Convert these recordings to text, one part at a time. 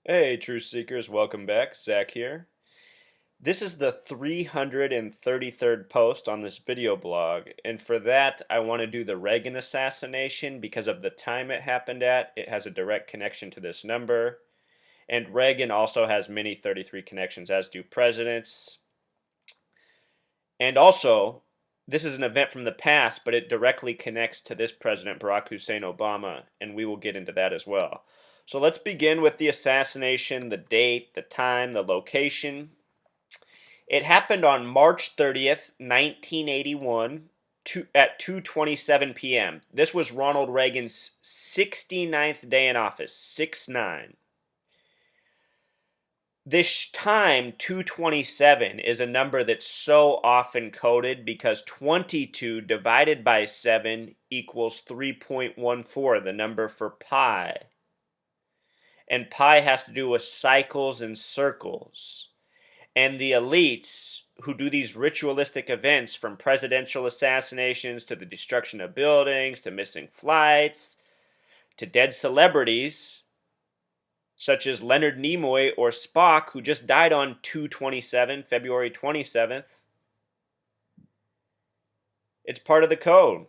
Hey, Truth Seekers, welcome back. Zach here. This is the 333rd post on this video blog, and for that, I want to do the Reagan assassination because of the time it happened at. It has a direct connection to this number, and Reagan also has many 33 connections, as do presidents. And also, this is an event from the past, but it directly connects to this president, Barack Hussein Obama, and we will get into that as well. So let's begin with the assassination, the date, the time, the location. It happened on March 30th, 1981 at 2:27 p.m. This was Ronald Reagan's 69th day in office, 6-9. This time, 227, is a number that's so often coded because 22 divided by 7 equals 3.14, the number for pi. And pi has to do with cycles and circles. And the elites who do these ritualistic events, from presidential assassinations to the destruction of buildings to missing flights to dead celebrities, such as Leonard Nimoy or Spock, who just died on 2/27, February 27th. It's part of the code.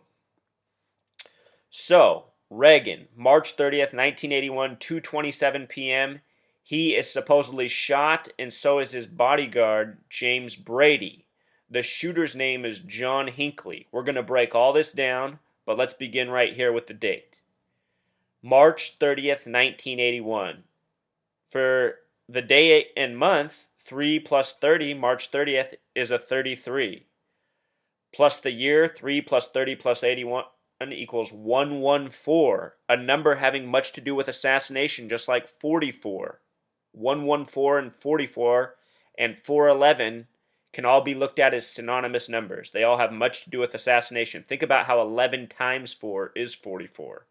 So, Reagan, March 30th, 1981, 2:27 p.m. He is supposedly shot, and so is his bodyguard, James Brady. The shooter's name is John Hinckley. We're going to break all this down, but let's begin right here with the date. March 30th, 1981. For the day and month, 3 plus 30, March 30th, is a 33. Plus the year, 3 plus 30 plus 81 equals 114, a number having much to do with assassination, just like 44. 114 and 44 and 411 can all be looked at as synonymous numbers. They all have much to do with assassination. Think about how 11 times 4 is 44.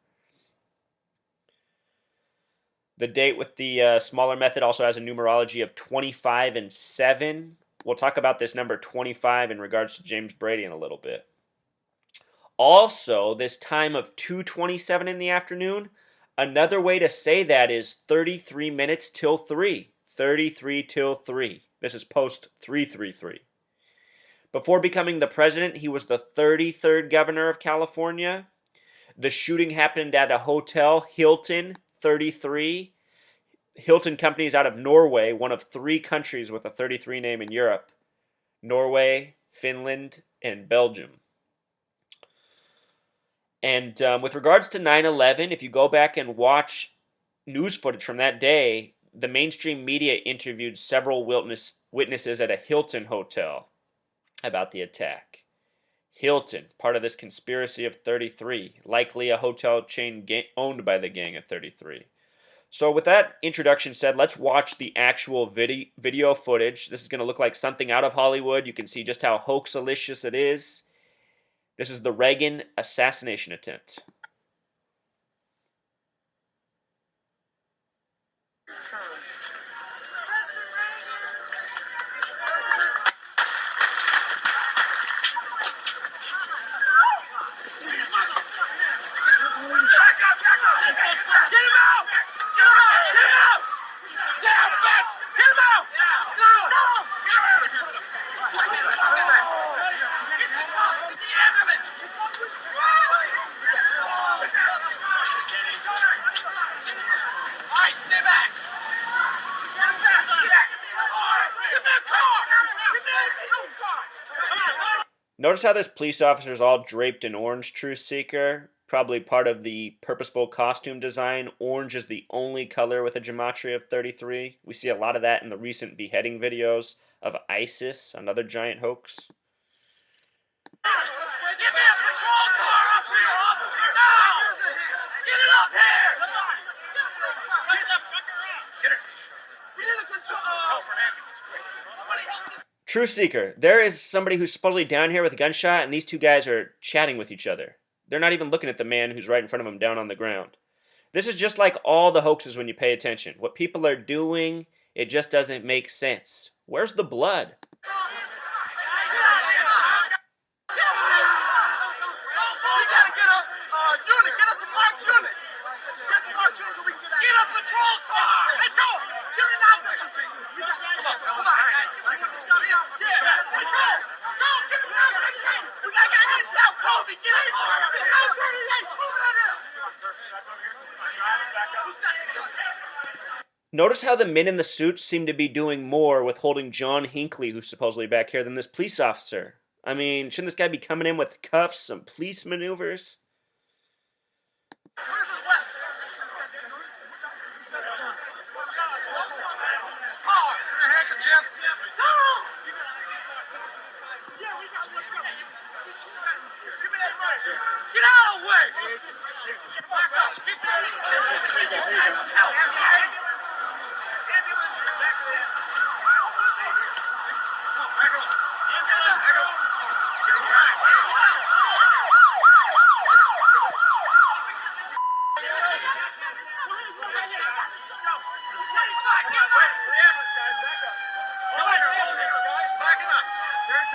The date with the smaller method also has a numerology of 25 and 7. We'll talk about this number 25 in regards to James Brady in a little bit. Also, this time of 2:27 in the afternoon, another way to say that is 33 minutes till 3. 33 till 3. This is post 333. Before becoming the president, he was the 33rd governor of California. The shooting happened at a hotel, Hilton 33. Hilton Company is out of Norway, one of 3 countries with a 33 name in Europe. Norway, Finland, and Belgium. And with regards to 9/11, if you go back and watch news footage from that day, the mainstream media interviewed several witnesses at a Hilton hotel about the attack. Hilton, part of this conspiracy of 33, likely a hotel chain owned by the gang at 33. So with that introduction said, let's watch the actual video footage. This is going to look like something out of Hollywood. You can see just how hoaxalicious it is. This is the Reagan assassination attempt. Notice how this police officer is all draped in orange, Truth Seeker. Probably part of the purposeful costume design. Orange is the only color with a gematria of 33. We see a lot of that in the recent beheading videos of ISIS, another giant hoax. Give me a patrol car up here! Now! Get it up here! We need a control! Truth Seeker, there is somebody who's supposedly down here with a gunshot, and these 2 guys are chatting with each other. They're not even looking at the man who's right in front of them down on the ground. This is just like all the hoaxes when you pay attention. What people are doing, it just doesn't make sense. Where's the blood? Get a patrol car! Let's go! Notice how the men in the suits seem to be doing more with holding John Hinckley, who's supposedly back here, than this police officer. I mean, shouldn't this guy be coming in with cuffs, some police maneuvers? Where's his weapon? Oh, your handkerchief. No! Give me that right. Get out of the way! Back up. Keep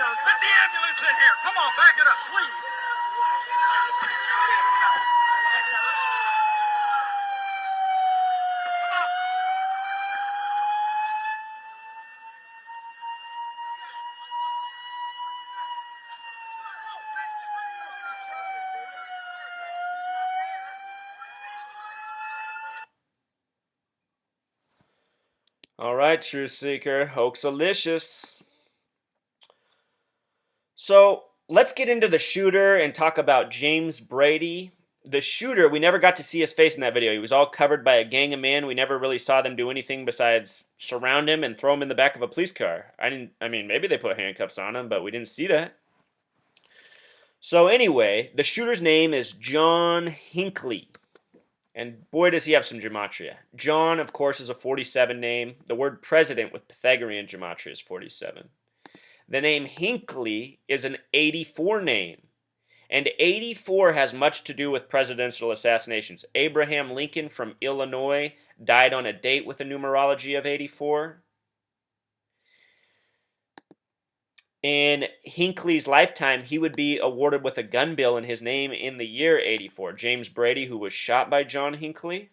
Let the ambulance in here. Come on, back it up, please. All right, Truth Seeker, Hoaxalicious. So let's get into the shooter and talk about James Brady. The shooter, we never got to see his face in that video. He was all covered by a gang of men. We never really saw them do anything besides surround him and throw him in the back of a police car. I mean, maybe they put handcuffs on him, but we didn't see that. So anyway, the shooter's name is John Hinckley. And boy, does he have some gematria. John, of course, is a 47 name. The word president with Pythagorean gematria is 47. The name Hinckley is an 84 name. And 84 has much to do with presidential assassinations. Abraham Lincoln from Illinois died on a date with a numerology of 84. In Hinckley's lifetime, he would be awarded with a gun bill in his name in the year 84. James Brady, who was shot by John Hinckley.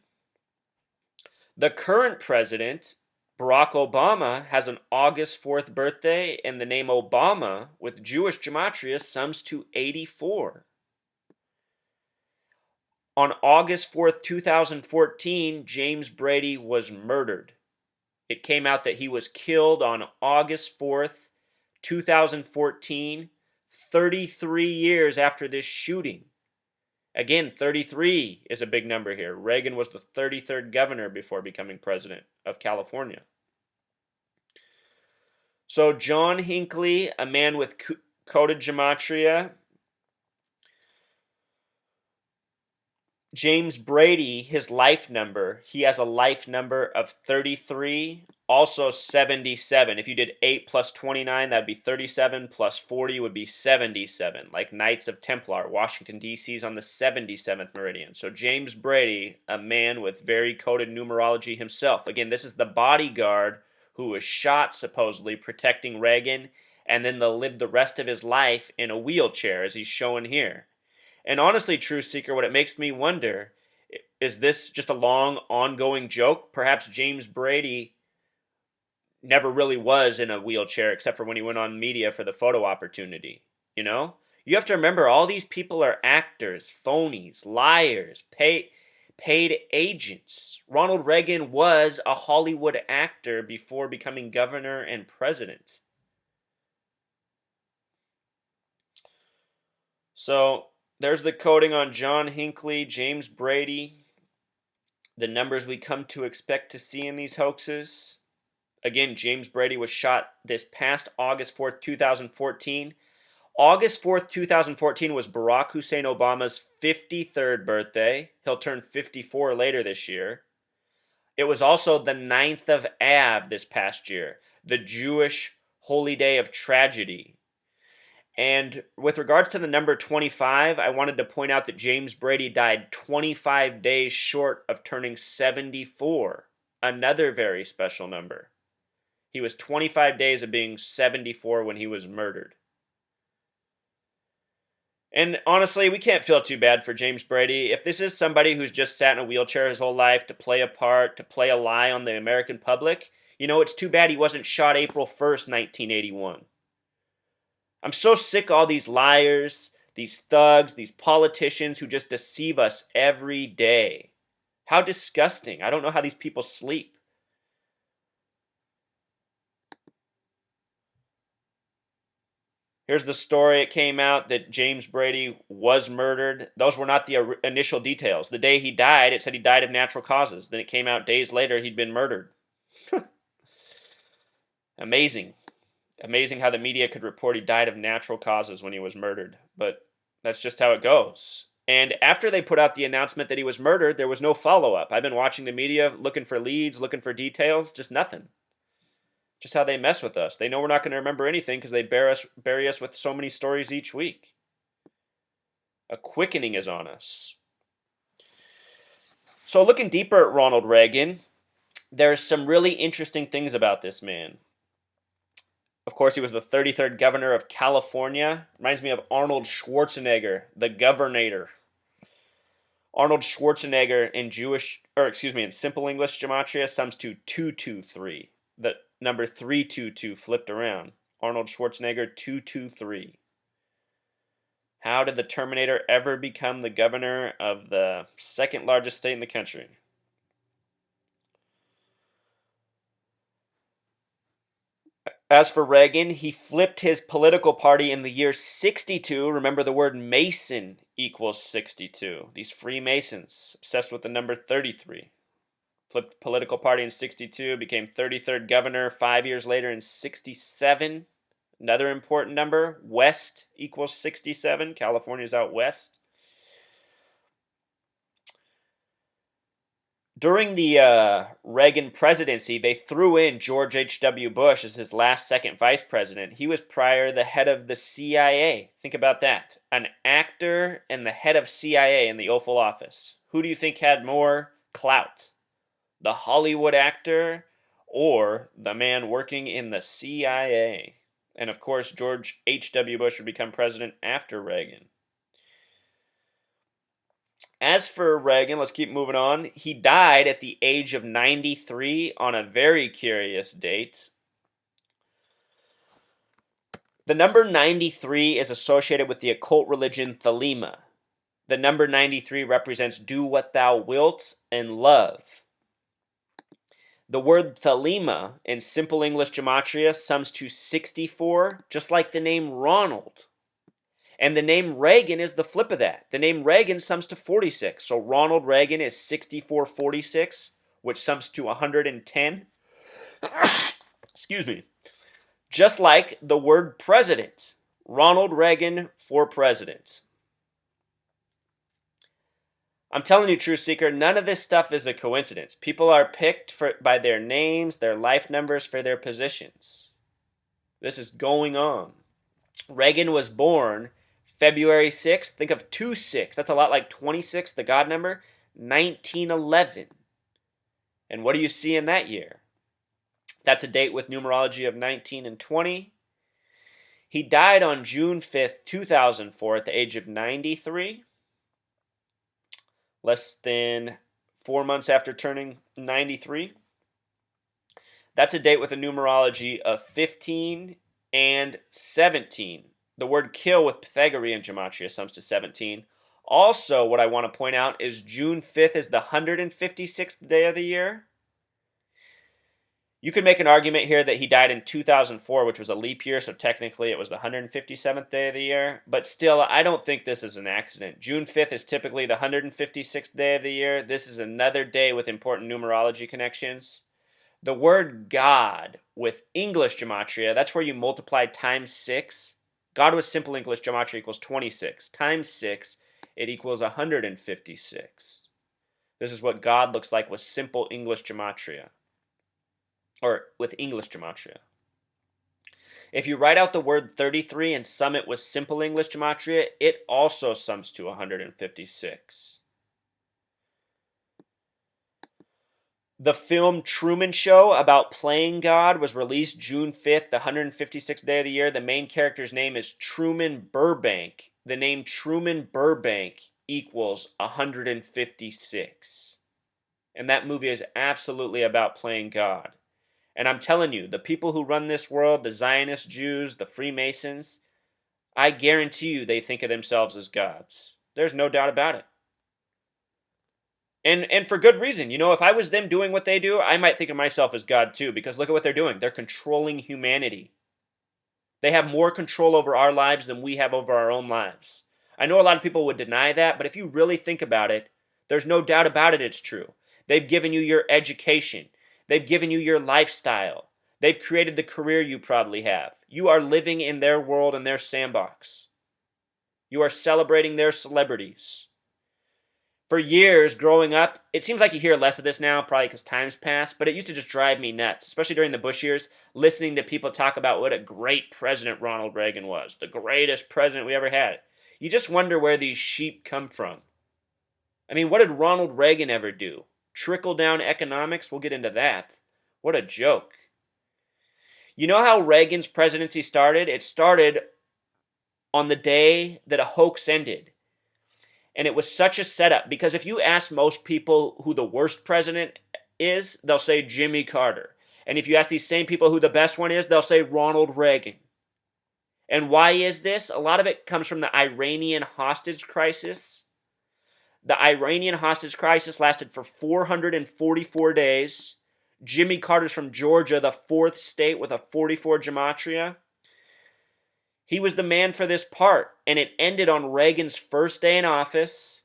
The current president, Barack Obama, has an August 4th birthday, and the name Obama, with Jewish gematria, sums to 84. On August 4th, 2014, James Brady was murdered. It came out that he was killed on August 4th, 2014, 33 years after this shooting. Again, 33 is a big number here. Reagan was the 33rd governor before becoming president of California. So John Hinckley, a man with coded gematria. James Brady, his life number, he has a life number of 33, also 77. If you did 8 plus 29, that would be 37, plus 40 would be 77, like Knights of Templar. Washington, D.C. is on the 77th meridian. So James Brady, a man with very coded numerology himself. Again, this is the bodyguard who was shot, supposedly, protecting Reagan, and then lived the rest of his life in a wheelchair, as he's shown here. And honestly, Truth Seeker, what it makes me wonder, is this just a long, ongoing joke? Perhaps James Brady never really was in a wheelchair except for when he went on media for the photo opportunity, you know? You have to remember, all these people are actors, phonies, liars, paid agents. Ronald Reagan was a Hollywood actor before becoming governor and president. So there's the coding on John Hinckley, James Brady, the numbers we come to expect to see in these hoaxes. Again, James Brady was shot this past August 4th, 2014. August 4th, 2014 was Barack Hussein Obama's 53rd birthday. He'll turn 54 later this year. It was also the 9th of Av this past year, the Jewish holy day of tragedy. And with regards to the number 25, I wanted to point out that James Brady died 25 days short of turning 74, another very special number. He was 25 days of being 74 when he was murdered. And honestly, we can't feel too bad for James Brady. If this is somebody who's just sat in a wheelchair his whole life to play a part, to play a lie on the American public, it's too bad he wasn't shot April 1st, 1981. I'm so sick of all these liars, these thugs, these politicians who just deceive us every day. How disgusting. I don't know how these people sleep. Here's the story. It came out that James Brady was murdered. Those were not the initial details. The day he died, it said he died of natural causes. Then it came out days later he'd been murdered. Amazing. Amazing how the media could report he died of natural causes when he was murdered. But that's just how it goes. And after they put out the announcement that he was murdered, there was no follow-up. I've been watching the media, looking for leads, looking for details, just nothing. Just how they mess with us. They know we're not going to remember anything because they bury us with so many stories each week. A quickening is on us. So looking deeper at Ronald Reagan, there's some really interesting things about this man. Of course, he was the 33rd governor of California. Reminds me of Arnold Schwarzenegger, the Governator. Arnold Schwarzenegger in simple English gematria sums to 223. The number 322 flipped around. Arnold Schwarzenegger 223. How did the Terminator ever become the governor of the second largest state in the country? As for Reagan, he flipped his political party in the year 62. Remember, the word Mason equals 62. These Freemasons, obsessed with the number 33. Flipped political party in 62, became 33rd governor 5 years later in 67. Another important number, West equals 67. California's out west. During the Reagan presidency, they threw in George H.W. Bush as his last second vice president. He was prior the head of the CIA. Think about that. An actor and the head of CIA in the Oval Office. Who do you think had more clout? The Hollywood actor or the man working in the CIA? And of course, George H.W. Bush would become president after Reagan. As for Reagan, let's keep moving on. He died at the age of 93 on a very curious date. The number 93 is associated with the occult religion Thelema. The number 93 represents do what thou wilt and love. The word Thelema in simple English gematria sums to 64, just like the name Ronald. And the name Reagan is the flip of that. The name Reagan sums to 46. So Ronald Reagan is 6446, which sums to 110. Excuse me. Just like the word president. Ronald Reagan for president. I'm telling you, Truth Seeker, none of this stuff is a coincidence. People are picked by their names, their life numbers for their positions. This is going on. Reagan was born February 6th, think of 2-6. That's a lot like 26, the God number, 1911. And what do you see in that year? That's a date with numerology of 19 and 20. He died on June 5th, 2004 at the age of 93. Less than 4 months after turning 93. That's a date with a numerology of 15 and 17. The word kill with Pythagorean gematria sums to 17. Also, what I want to point out is June 5th is the 156th day of the year. You could make an argument here that he died in 2004, which was a leap year, so technically it was the 157th day of the year. But still, I don't think this is an accident. June 5th is typically the 156th day of the year. This is another day with important numerology connections. The word God with English gematria, that's where you multiply times 6. God with simple English gematria equals 26. Times 6, it equals 156. This is what God looks like with simple English gematria. Or with English gematria. If you write out the word 33 and sum it with simple English gematria, it also sums to 156. The film Truman Show about playing God was released June 5th, the 156th day of the year. The main character's name is Truman Burbank. The name Truman Burbank equals 156. And that movie is absolutely about playing God. And I'm telling you, the people who run this world, the Zionist Jews, the Freemasons, I guarantee you they think of themselves as gods. There's no doubt about it. And for good reason. You know, if I was them doing what they do, I might think of myself as God too, because look at what they're doing. They're controlling humanity. They have more control over our lives than we have over our own lives. I know a lot of people would deny that, but if you really think about it, there's no doubt about it, it's true. They've given you your education. They've given you your lifestyle. They've created the career you probably have. You are living in their world and their sandbox. You are celebrating their celebrities. For years growing up, it seems like you hear less of this now, probably because time's passed, but it used to just drive me nuts, especially during the Bush years, listening to people talk about what a great president Ronald Reagan was, the greatest president we ever had. You just wonder where these sheep come from. I mean, what did Ronald Reagan ever do? Trickle down economics? We'll get into that. What a joke. You know how Reagan's presidency started? It started on the day that a hoax ended. And it was such a setup because if you ask most people who the worst president is, they'll say Jimmy Carter. And if you ask these same people who the best one is, they'll say Ronald Reagan. And why is this? A lot of it comes from the Iranian hostage crisis. The Iranian hostage crisis lasted for 444 days. Jimmy Carter's from Georgia, the fourth state with a 44 gematria. He was the man for this part, and it ended on Reagan's first day in office.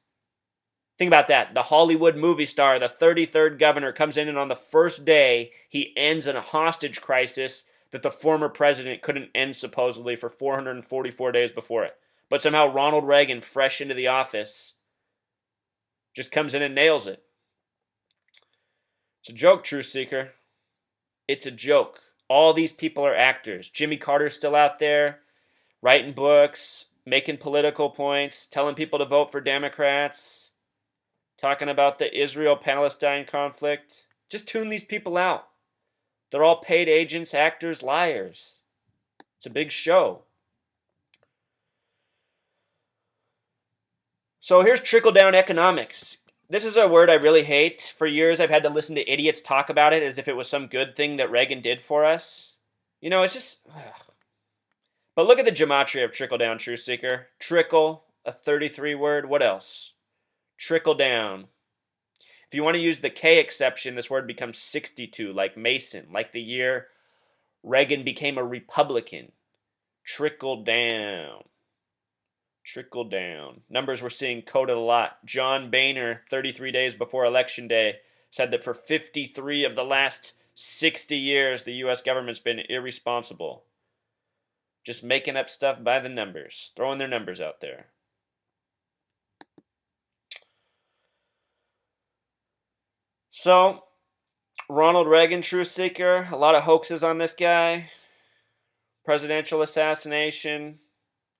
Think about that. The Hollywood movie star, the 33rd governor, comes in, and on the first day, he ends in a hostage crisis that the former president couldn't end supposedly for 444 days before it. But somehow Ronald Reagan, fresh into the office, just comes in and nails it. It's a joke, Truth Seeker. It's a joke. All these people are actors. Jimmy Carter's still out there, writing books, making political points, telling people to vote for Democrats, talking about the Israel-Palestine conflict. Just tune these people out. They're all paid agents, actors, liars. It's a big show. So here's trickle-down economics. This is a word I really hate. For years I've had to listen to idiots talk about it as if it was some good thing that Reagan did for us. You know, it's just... But look at the gematria of trickle-down, Truth Seeker. Trickle, a 33 word. What else? Trickle down. If you want to use the K exception, this word becomes 62, like Mason, like the year Reagan became a Republican. Trickle down. Trickle down. Numbers we're seeing coded a lot. John Boehner, 33 days before Election Day, said that for 53 of the last 60 years, the U.S. government's been irresponsible. Just making up stuff by the numbers. Throwing their numbers out there. So, Ronald Reagan, Truth Seeker. A lot of hoaxes on this guy. Presidential assassination.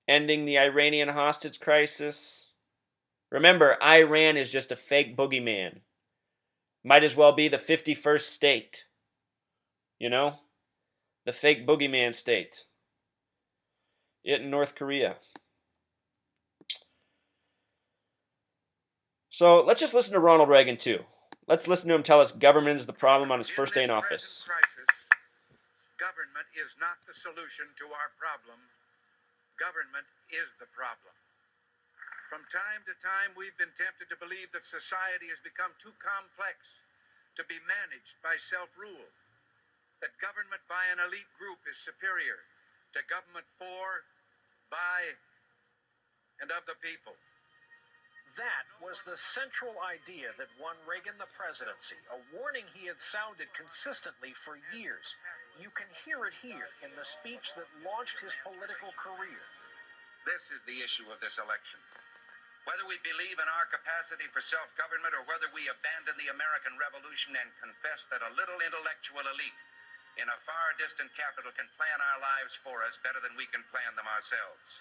Ending the Iranian hostage crisis. Remember, Iran is just a fake boogeyman. Might as well be the 51st state. You know? The fake boogeyman state. It in North Korea. So let's just listen to Ronald Reagan too. Let's listen to him tell us government is the problem on his first day in office. Government is not the solution to our problem. Government is the problem. From time to time, we've been tempted to believe that society has become too complex to be managed by self-rule. That government by an elite group is superior to government for, by, and of the people. That was the central idea that won Reagan the presidency, a warning he had sounded consistently for years. You can hear it here in the speech that launched his political career. This is the issue of this election. Whether we believe in our capacity for self-government or whether we abandon the American Revolution and confess that a little intellectual elite in a far distant capital can plan our lives for us better than we can plan them ourselves.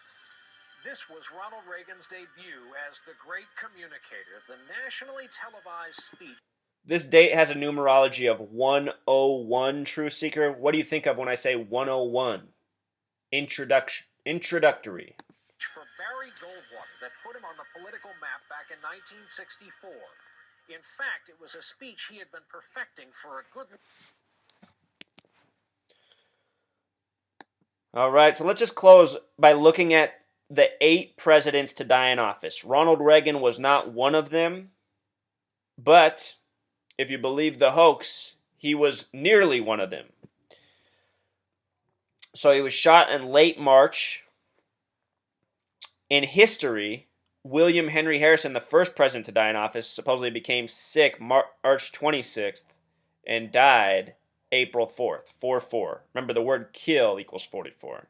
This was Ronald Reagan's debut as the great communicator, the nationally televised speech. This date has a numerology of 101, Truth Seeker. What do you think of when I say 101? Introductory. For Barry Goldwater that put him on the political map back in 1964. In fact, it was a speech he had been perfecting for a good... All right, so let's just close by looking at the 8 presidents to die in office. Ronald Reagan was not one of them, but if you believe the hoax, he was nearly one of them. So he was shot in late March. In history, William Henry Harrison, the first president to die in office, supposedly became sick March 26th and died April 4th, 4-4. Remember, the word kill equals 44.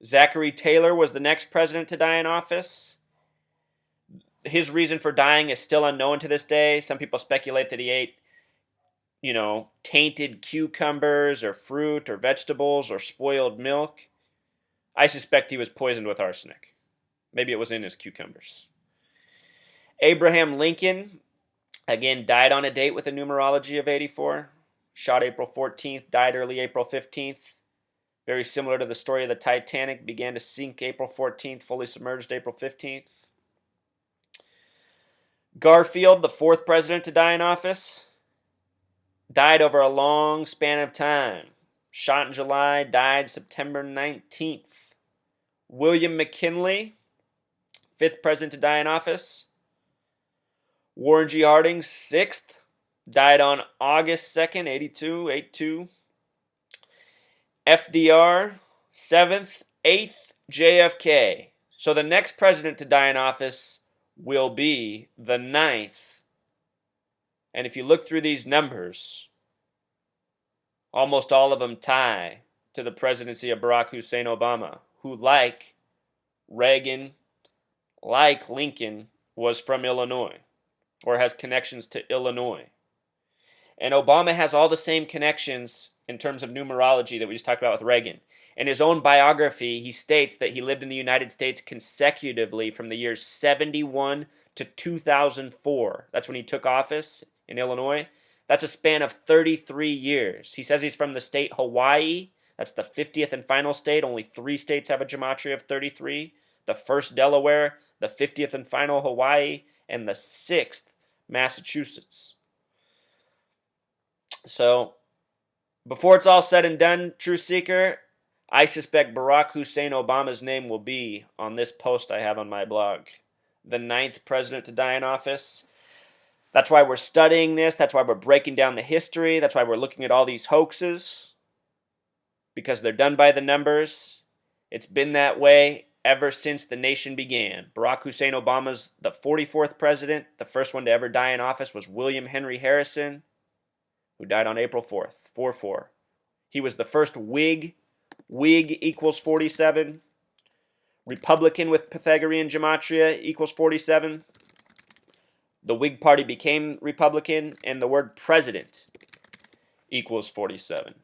Zachary Taylor was the next president to die in office. His reason for dying is still unknown to this day. Some people speculate that he ate, tainted cucumbers or fruit or vegetables or spoiled milk. I suspect he was poisoned with arsenic. Maybe it was in his cucumbers. Abraham Lincoln, again, died on a date with a numerology of 84. Shot April 14th, died early April 15th. Very similar to the story of the Titanic, began to sink April 14th, fully submerged April 15th. Garfield, the fourth president to die in office, died over a long span of time. Shot in July, died September 19th. William McKinley, fifth president to die in office. Warren G. Harding, sixth, died on August 2nd, 82. FDR, seventh. Eighth, JFK. So the next president to die in office will be the ninth. And if you look through these numbers, almost all of them tie to the presidency of Barack Hussein Obama, who, like Reagan, like Lincoln, was from Illinois, or has connections to Illinois. And Obama has all the same connections in terms of numerology that we just talked about with Reagan. In his own biography, he states that he lived in the United States consecutively from the years 71 to 2004. That's when he took office in Illinois. That's a span of 33 years. He says he's from the state Hawaii. That's the 50th and final state. Only 3 states have a gematria of 33. The first, Delaware. The 50th and final, Hawaii. And the 6th, Massachusetts. So, before it's all said and done, Truth Seeker, I suspect Barack Hussein Obama's name will be on this post I have on my blog. The 9th president to die in office. That's why we're studying this. That's why we're breaking down the history. That's why we're looking at all these hoaxes. Because they're done by the numbers. It's been that way ever since the nation began. Barack Hussein Obama's the 44th president. The first one to ever die in office was William Henry Harrison, who died on April 4th, 4-4. He was the first Whig. Whig equals 47. Republican with Pythagorean gematria equals 47. The Whig Party became Republican, and the word president equals 47.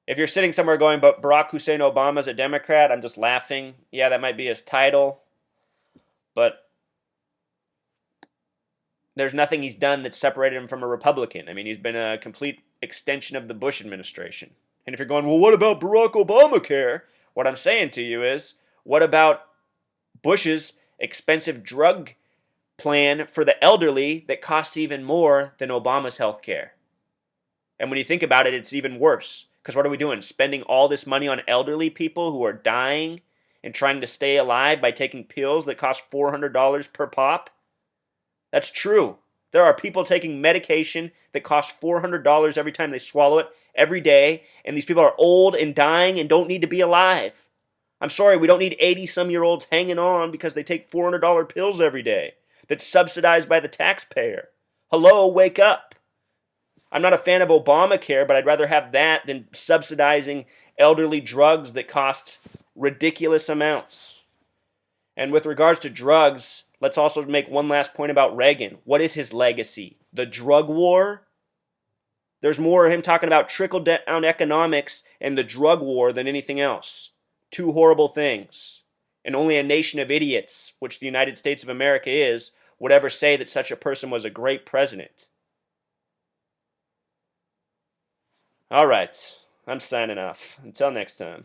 If you're sitting somewhere going, but Barack Hussein Obama's a Democrat, I'm just laughing. Yeah, that might be his title. But there's nothing he's done that separated him from a Republican. I mean, he's been a complete extension of the Bush administration. And if you're going, well, what about Barack Obamacare? What I'm saying to you is, what about Bush's expensive drug plan for the elderly that costs even more than Obama's health care? And when you think about it, it's even worse. Because what are we doing? Spending all this money on elderly people who are dying and trying to stay alive by taking pills that cost $400 per pop? That's true. There are people taking medication that costs $400 every time they swallow it every day, and these people are old and dying and don't need to be alive. I'm sorry, we don't need 80-some-year-olds hanging on because they take $400 pills every day that's subsidized by the taxpayer. Hello, wake up. I'm not a fan of Obamacare, but I'd rather have that than subsidizing elderly drugs that cost ridiculous amounts. And with regards to drugs, let's also make one last point about Reagan. What is his legacy? The drug war? There's more of him talking about trickle-down economics and the drug war than anything else. Two horrible things. And only a nation of idiots, which the United States of America is, would ever say that such a person was a great president. All right, I'm signing off. Until next time.